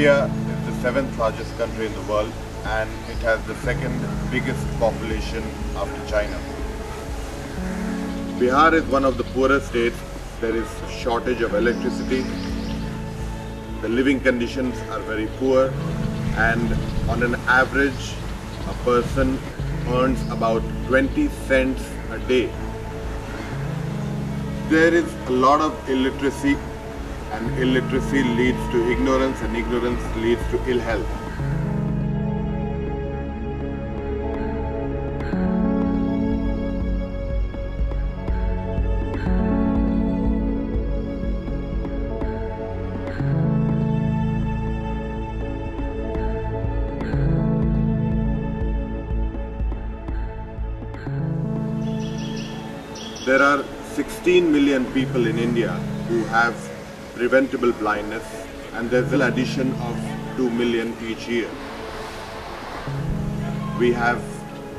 India is the seventh largest country in the world and it has the second biggest population after China. Bihar is one of the poorest states. There is a shortage of electricity. The living conditions are very poor, and on an average, a person earns about 20 cents a day. There is a lot of illiteracy, and illiteracy leads to ignorance, and ignorance leads to ill health. There are 16 million people in India who have preventable blindness, and there's an addition of 2 million each year. We have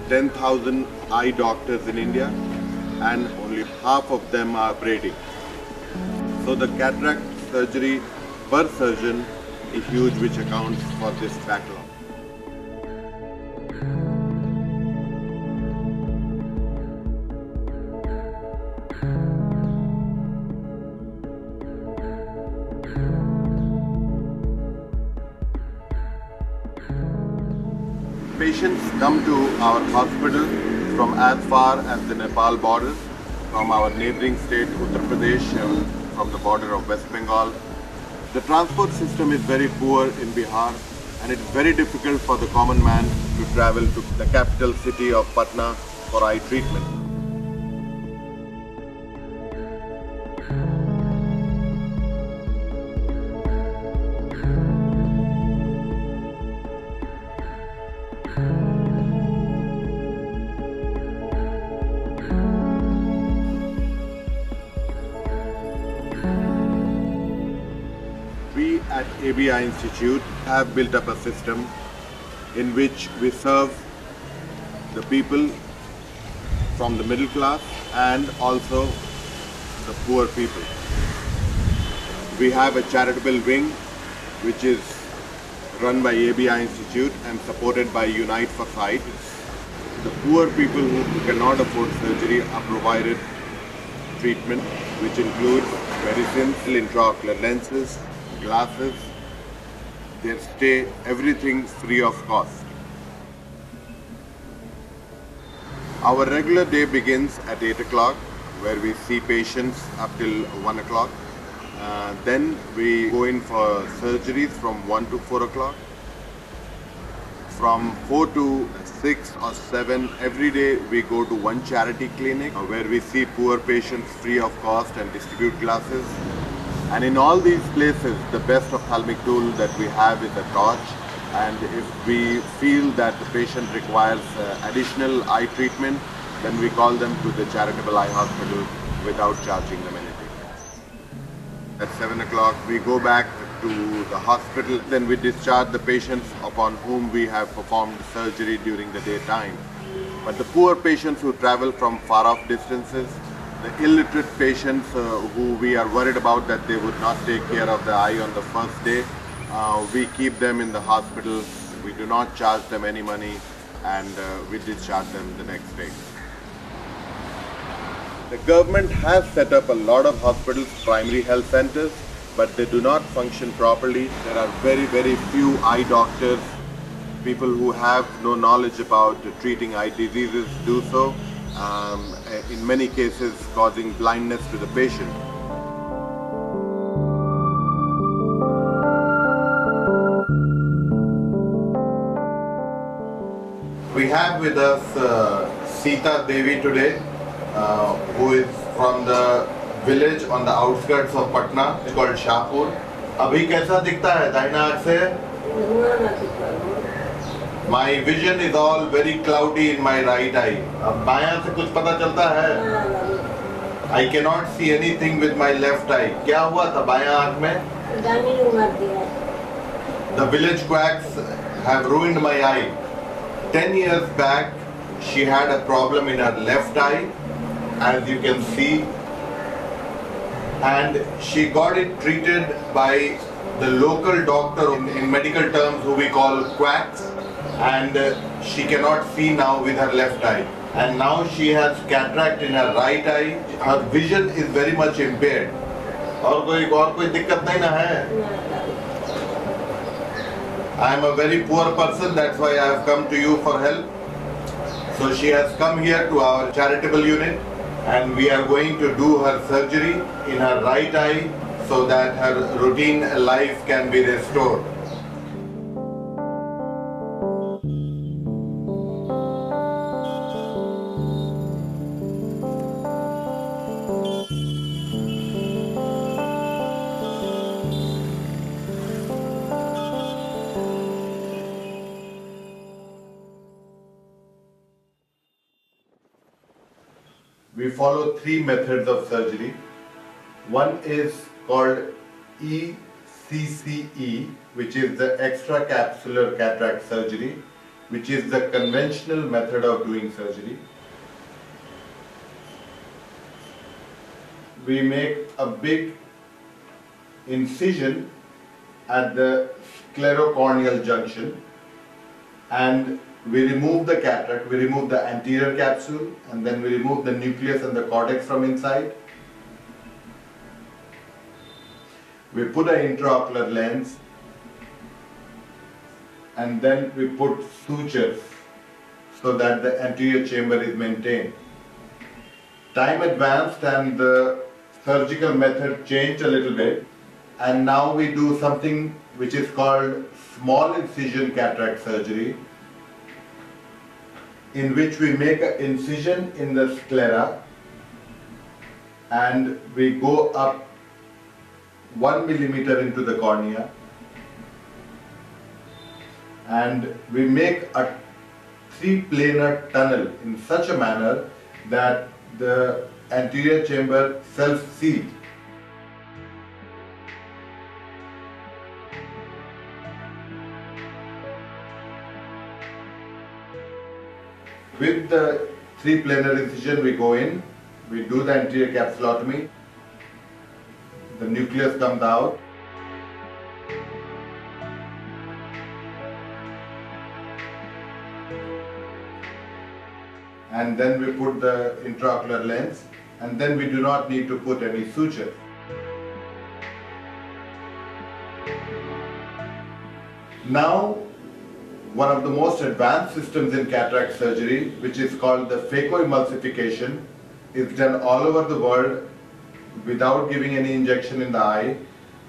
10,000 eye doctors in India and only half of them are operating. So the cataract surgery per surgeon is huge, which accounts for this backlog. Patients come to our hospital from as far as the Nepal border, from our neighboring state Uttar Pradesh, from the border of West Bengal. The transport system is very poor in Bihar, and it's very difficult for the common man to travel to the capital city of Patna for eye treatment. We at ABI Institute have built up a system in which we serve the people from the middle class and also the poor people. We have a charitable wing which is run by ABI Institute and supported by Unite for Sight. The poor people who cannot afford surgery are provided treatment, which includes medicines, intraocular lenses, glasses, their stay, everything free of cost. Our regular day begins at 8 o'clock, where we see patients up till 1 o'clock. Then we go in for surgeries from 1 to 4 o'clock. From 4 to 6 or 7, every day we go to one charity clinic where we see poor patients free of cost and distribute glasses. And in all these places, the best ophthalmic tool that we have is a torch. And if we feel that the patient requires additional eye treatment, then we call them to the charitable eye hospital without charging them anything. At 7 o'clock, we go back to the hospital. Then we discharge the patients upon whom we have performed surgery during the daytime. But the poor patients who travel from far off distances, the illiterate patients who we are worried about that they would not take care of the eye on the first day, we keep them in the hospital. We do not charge them any money, and we discharge them the next day. The government has set up a lot of hospitals, primary health centers, but they do not function properly. There are very, very few eye doctors. People who have no knowledge about treating eye diseases do so, in many cases causing blindness to the patient. We have with us Sita Devi today, who is from the village on the outskirts of Patna. It's called Shahpur. अभी कैसा दिखता है दाहिना आँख से? My vision is all very cloudy in my right eye. अब बायां से कुछ पता चलता है? I cannot see anything with my left eye. क्या हुआ था बायां आँख में? The village quacks have ruined my eye. 10 years back, she had a problem in her left eye, as you can see, and she got it treated by the local doctor in medical terms who we call quacks, and she cannot see now with her left eye. And now she has cataract in her right eye. Her vision is very much impaired. और कोई दिक्कत नहीं ना है? I am a very poor person, that's why I have come to you for help. So she has come here to our charitable unit, and we are going to do her surgery in her right eye so that her routine life can be restored. We follow three methods of surgery. One is called ECCE, which is the extracapsular cataract surgery, which is the conventional method of doing surgery. We make a big incision at the sclerocorneal junction, and we remove the cataract, we remove the anterior capsule, and then we remove the nucleus and the cortex from inside. We put an intraocular lens, and then we put sutures so that the anterior chamber is maintained. Time advanced and the surgical method changed a little bit, and now we do something which is called small incision cataract surgery, in which we make an incision in the sclera and we go up 1 millimeter into the cornea, and we make a 3-planar tunnel in such a manner that the anterior chamber self-seals. With the 3-planar incision, we go in, we do the anterior capsulotomy, the nucleus comes out, and then we put the intraocular lens, and then we do not need to put any suture. Now, one of the most advanced systems in cataract surgery, which is called the phacoemulsification, is done all over the world without giving any injection in the eye.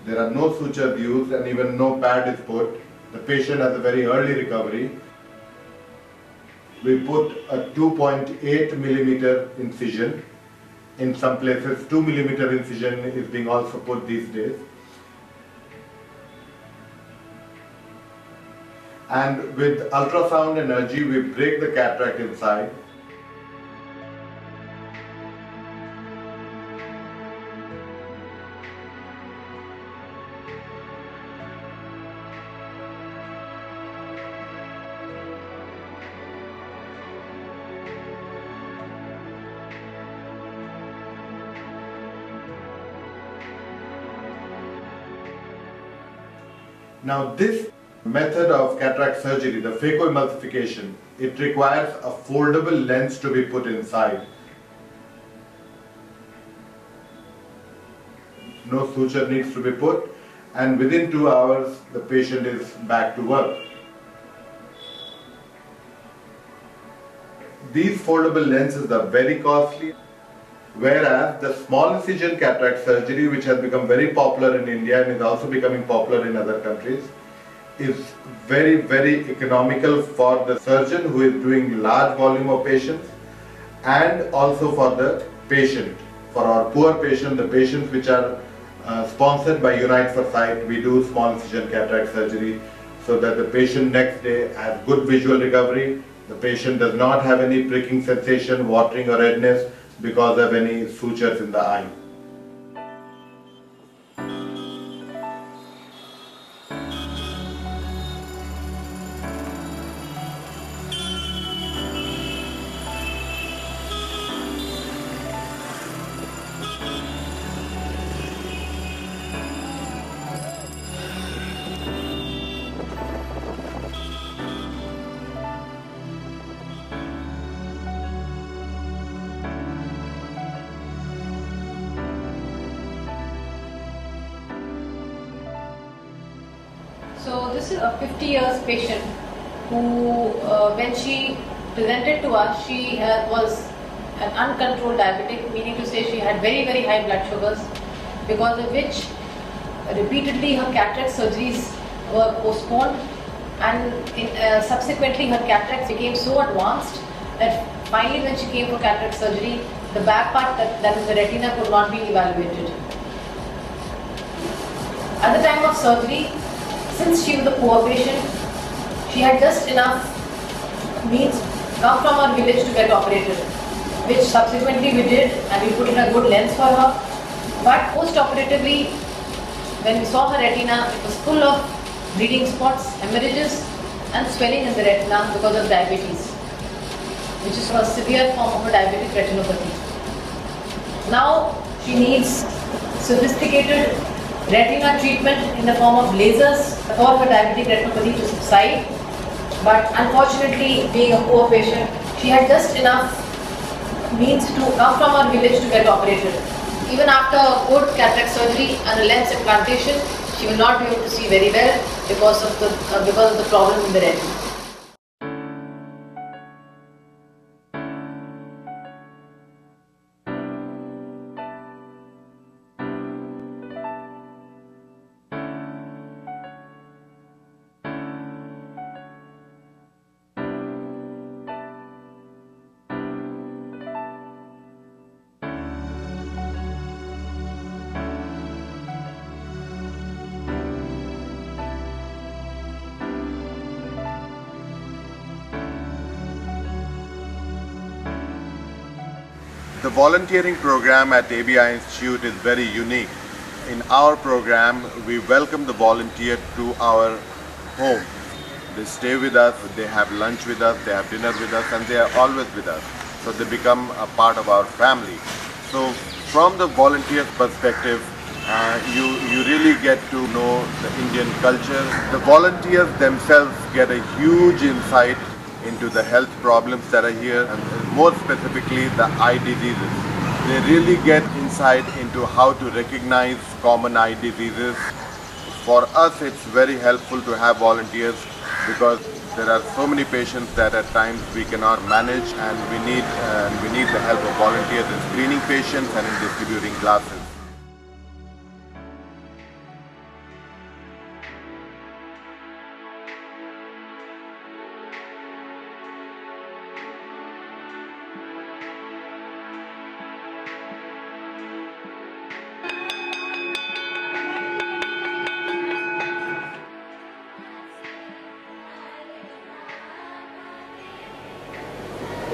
There are no sutures used and even no pad is put. The patient has a very early recovery. We put a 2.8 millimeter incision. In some places 2 millimeter incision is being also put these days. And with ultrasound energy, we break the cataract inside. Now this method of cataract surgery, the phacoemulsification, it requires a foldable lens to be put inside. No suture needs to be put, and within 2 hours the patient is back to work. These foldable lenses are very costly, whereas the small incision cataract surgery, which has become very popular in India and is also becoming popular in other countries, is very, very economical for the surgeon who is doing large volume of patients, and also for the patient. For our poor patient, the patients which are sponsored by Unite for Sight, we do small incision cataract surgery so that the patient next day has good visual recovery. The patient does not have any pricking sensation, watering or redness because of any sutures in the eye. this is a 50 years patient who, when she presented to us, she was an uncontrolled diabetic, meaning to say she had very, very high blood sugars, because of which repeatedly her cataract surgeries were postponed, and subsequently her cataracts became so advanced that finally when she came for cataract surgery, the back part, that is the retina, could not be evaluated. At the time of surgery, since she was a poor patient, she had just enough means come from our village to get operated, which subsequently we did, and we put in a good lens for her. But post-operatively, when we saw her retina, it was full of bleeding spots, hemorrhages and swelling in the retina because of diabetes, which is a severe form of a diabetic retinopathy. Now she needs sophisticated retina treatment in the form of lasers for her diabetic retinopathy to subside. But unfortunately, being a poor patient, she had just enough means to come from our village to get operated. Even after a good cataract surgery and a lens implantation, she will not be able to see very well because of the problem in the retina. The volunteering program at ABI Institute is very unique. In our program, we welcome the volunteer to our home. They stay with us, they have lunch with us, they have dinner with us, and they are always with us. So they become a part of our family. So from the volunteer's perspective, you really get to know the Indian culture. The volunteers themselves get a huge insight into the health problems that are here, and more specifically the eye diseases. They really get insight into how to recognize common eye diseases. For us, it's very helpful to have volunteers because there are so many patients that at times we cannot manage, and we need the help of volunteers in screening patients and in distributing glasses.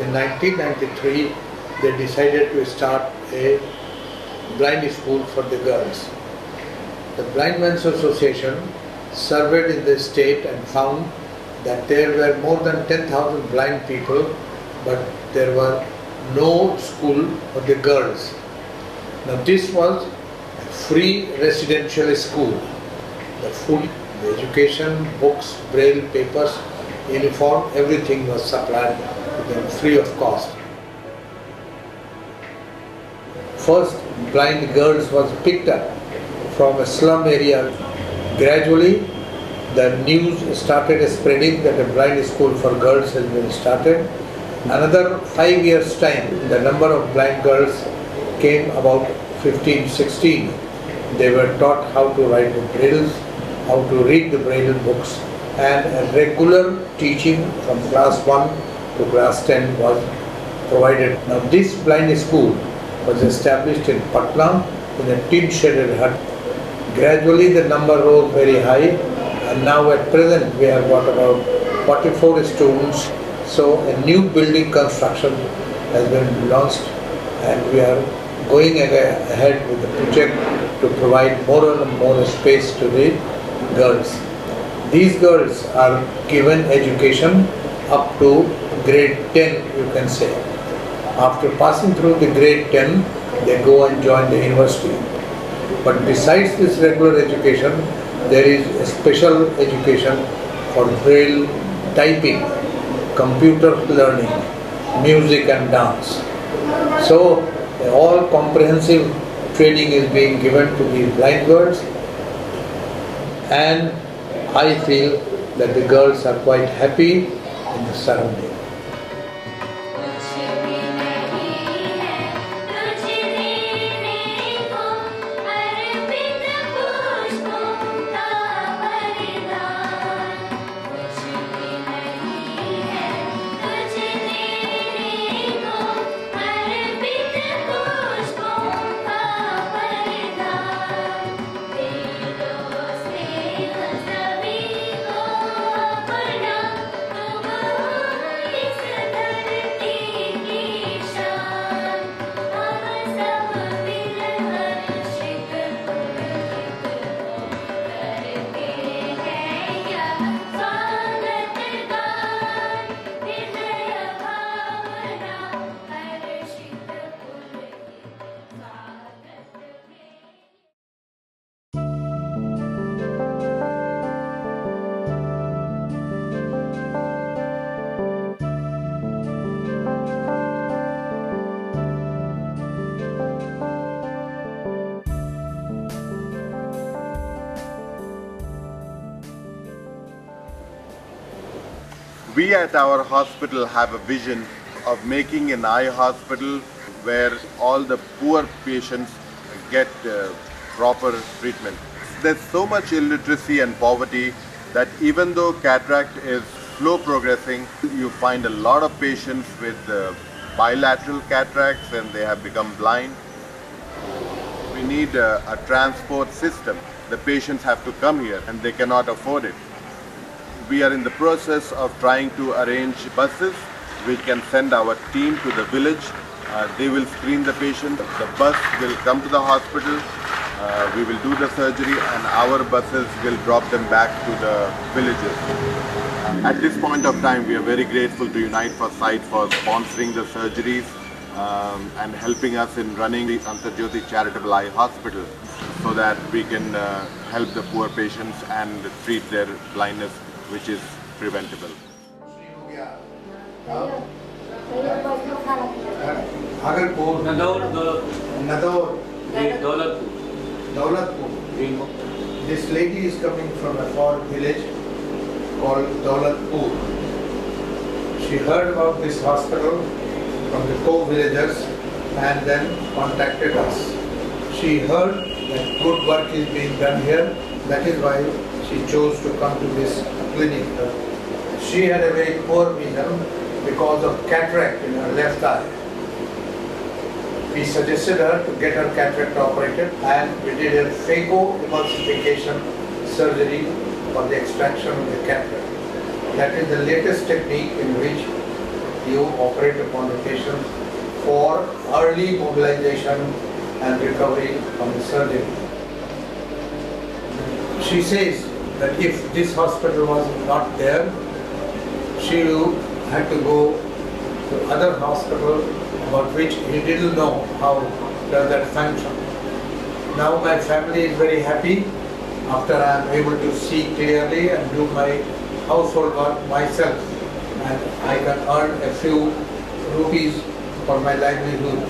In 1993, they decided to start a blind school for the girls. The Blind Men's Association surveyed in the state and found that there were more than 10,000 blind people, but there were no school for the girls. Now this was a free residential school. The food, the education, books, braille, papers, uniform, everything was supplied to them free of cost. First, blind girls was picked up from a slum area. Gradually, the news started spreading that a blind school for girls has been started. Another 5 years' time, the number of blind girls came about 15, 16. They were taught how to write the brailles, how to read the braille books, and a regular teaching from class 1 to class 10 was provided. Now this blind school was established in Patna in a tin-shaded hut. Gradually the number rose very high, and now at present we have got about 44 students. So a new building construction has been launched, and we are going ahead with the project to provide more and more space to the girls. These girls are given education up to grade 10, you can say. After passing through the grade 10, they go and join the university. But besides this regular education, there is a special education for braille typing, computer learning, music and dance. So all comprehensive training is being given to the blind girls, and I feel that the girls are quite happy in the surrounding. We at our hospital have a vision of making an eye hospital where all the poor patients get proper treatment. There's so much illiteracy and poverty that even though cataract is slow progressing, you find a lot of patients with bilateral cataracts and they have become blind. We need a transport system. The patients have to come here and they cannot afford it. We are in the process of trying to arrange buses. We can send our team to the village. They will screen the patient. The bus will come to the hospital. We will do the surgery and our buses will drop them back to the villages. At this point of time, we are very grateful to Unite for Sight for sponsoring the surgeries and helping us in running the Antarjyoti Charitable Eye Hospital so that we can help the poor patients and treat their blindness, which is preventable. Agarpur, Nador, Daulatpur. This lady is coming from a far village called Daulatpur. She heard about this hospital from the co-villagers and then contacted us. She heard that good work is being done here. That is why she chose to come to this clinic. She had a very poor vision because of cataract in her left eye. We suggested her to get her cataract operated and we did a phacoemulsification surgery for the extraction of the cataract. That is the latest technique in which you operate upon the patient for early mobilization and recovery from the surgery. She says that if this hospital was not there, she had to go to other hospital about which he didn't know how does that function. Now my family is very happy after I am able to see clearly and do my household work myself, and I can earn a few rupees for my livelihood.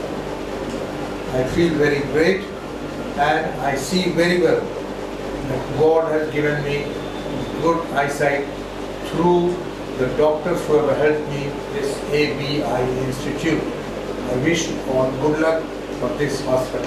I feel very great and I see very well that God has given me good eyesight through the doctors who have helped me, this ABI Institute. I wish all good luck for this hospital.